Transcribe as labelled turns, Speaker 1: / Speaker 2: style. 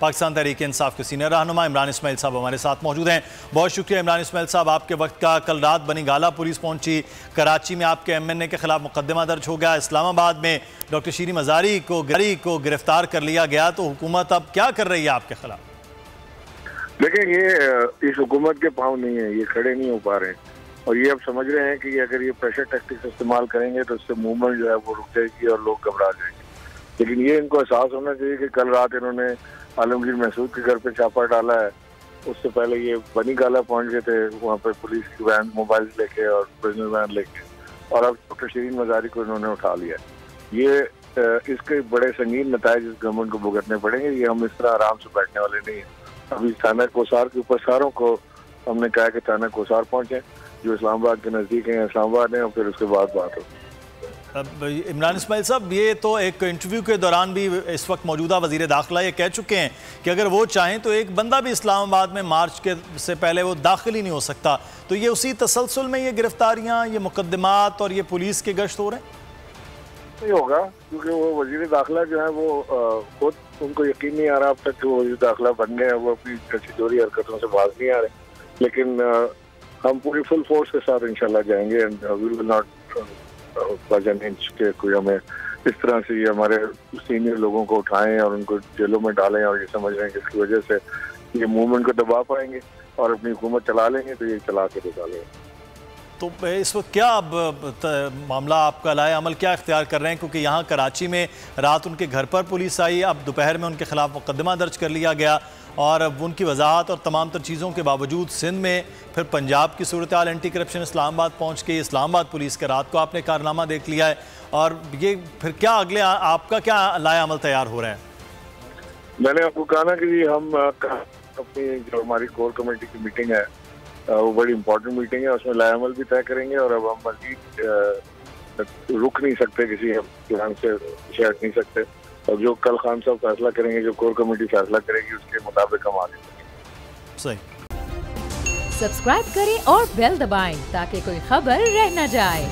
Speaker 1: پاکستان تحریک انصاف کے سینئر رہنما عمران اسماعیل صاحب ہمارے ساتھ موجود ہیں۔ بہت شکریہ عمران اسماعیل صاحب آپ کے وقت کا۔ کل رات بنی گالہ پولیس پہنچی، کراچی میں آپ کے ایم این اے کے خلاف مقدمہ درج ہو گیا، اسلام آباد میں ڈاکٹر شیریں مزاری کو گرفتار کر لیا گیا، تو حکومت اب کیا کر رہی ہے آپ کے خلاف؟
Speaker 2: دیکھیں یہ اس حکومت کے پاؤں نہیں ہیں، یہ کھڑے نہیں ہو پا رہے ہیں، اور یہ اب سمجھ رہے ہیں کہ اگر یہ پریشر ٹیکٹکس استعمال کریں گے تو اس سے موومنٹ جو ہے وہ رک جائے گی اور لوگ گھبرا جائیں گے۔ لیکن یہ ان کو احساس ہونا چاہیے کہ کل رات انہوں نے عالمگیر محسود کے گھر پہ چھاپا ڈالا ہے، اس سے پہلے یہ بنی گالہ پہنچ گئے تھے، وہاں پہ پولیس کی وین موبائل لے کے اور پرزنر وین لے کے، اور اب ڈاکٹر شیریں مزاری کو انہوں نے اٹھا لیا ہے۔ یہ اس کے بڑے سنگین نتائج اس گورنمنٹ کو بھگتنے پڑیں گے، یہ ہم اس طرح آرام سے بیٹھنے والے نہیں ہیں۔ ابھی تھانہ کوسار کے اوپر ساروں کو ہم نے کہا کہ تھانہ کوسار پہنچیں جو اسلام آباد کے نزدیک ہیں، اسلام آباد ہیں، اور پھر اس کے بعد بات ہو۔
Speaker 1: عمران اسماعیل صاحب، یہ تو ایک انٹرویو کے دوران بھی اس وقت موجودہ وزیر داخلہ یہ کہہ چکے ہیں کہ اگر وہ چاہیں تو ایک بندہ بھی اسلام آباد میں مارچ کے سے پہلے وہ داخل ہی نہیں ہو سکتا، تو یہ اسی تسلسل میں یہ گرفتاریاں، یہ مقدمات اور یہ پولیس کے گشت ہو رہے ہیں؟
Speaker 2: نہیں ہوگا، کیونکہ وہ وزیر داخلہ جو ہے وہ خود ان کو یقین نہیں آ رہا اب تک کہ وہ وزیر داخلہ بن گئے ہیں، وہ اپنی چوری حرکتوں سے باز نہیں آ رہے، لیکن ہم پوری فل فورس کے ساتھ انشاءاللہ جائیں گے، اینڈ وی ول ناٹ وجن انچ کے کوئی ہمیں اس طرح سے یہ ہمارے سینئر لوگوں کو اٹھائیں اور ان کو جیلوں میں ڈالیں اور یہ سمجھ رہے ہیں کہ اس کی وجہ سے یہ موومنٹ کو دبا پائیں گے اور اپنی حکومت چلا لیں گے، تو یہ چلا کے دکھا لیں گے۔
Speaker 1: تو اس وقت کیا اب معاملہ آپ کا لائے عمل کیا اختیار کر رہے ہیں؟ کیونکہ یہاں کراچی میں رات ان کے گھر پر پولیس آئی، اب دوپہر میں ان کے خلاف مقدمہ درج کر لیا گیا، اور اب ان کی وضاحت اور تمام تر چیزوں کے باوجود سندھ میں پھر پنجاب کی صورتحال اینٹی کرپشن اسلام آباد پہنچ کے اسلام آباد پولیس کے رات کو آپ نے کارنامہ دیکھ لیا ہے، اور یہ پھر کیا اگلے آپ کا کیا لائے عمل تیار ہو رہا ہے؟
Speaker 2: میں نے آپ کو کہا نا کہ ہم اپنی جو ہماری کور کمیٹی کی میٹنگ ہے وہ بڑی امپورٹنٹ میٹنگ ہے، اس میں لائے عمل بھی طے کریں گے، اور اب ہم مزید رک نہیں سکتے، کسی پلان سے پیچھے ہٹ نہیں سکتے، اور جو کل خان صاحب فیصلہ کریں گے، جو کور کمیٹی فیصلہ کرے گی، اس کے مطابق ہم آگے بڑھیں گے۔
Speaker 1: صحیح۔
Speaker 3: سبسکرائب کریں اور بیل دبائیں تاکہ کوئی خبر رہ نہ جائے۔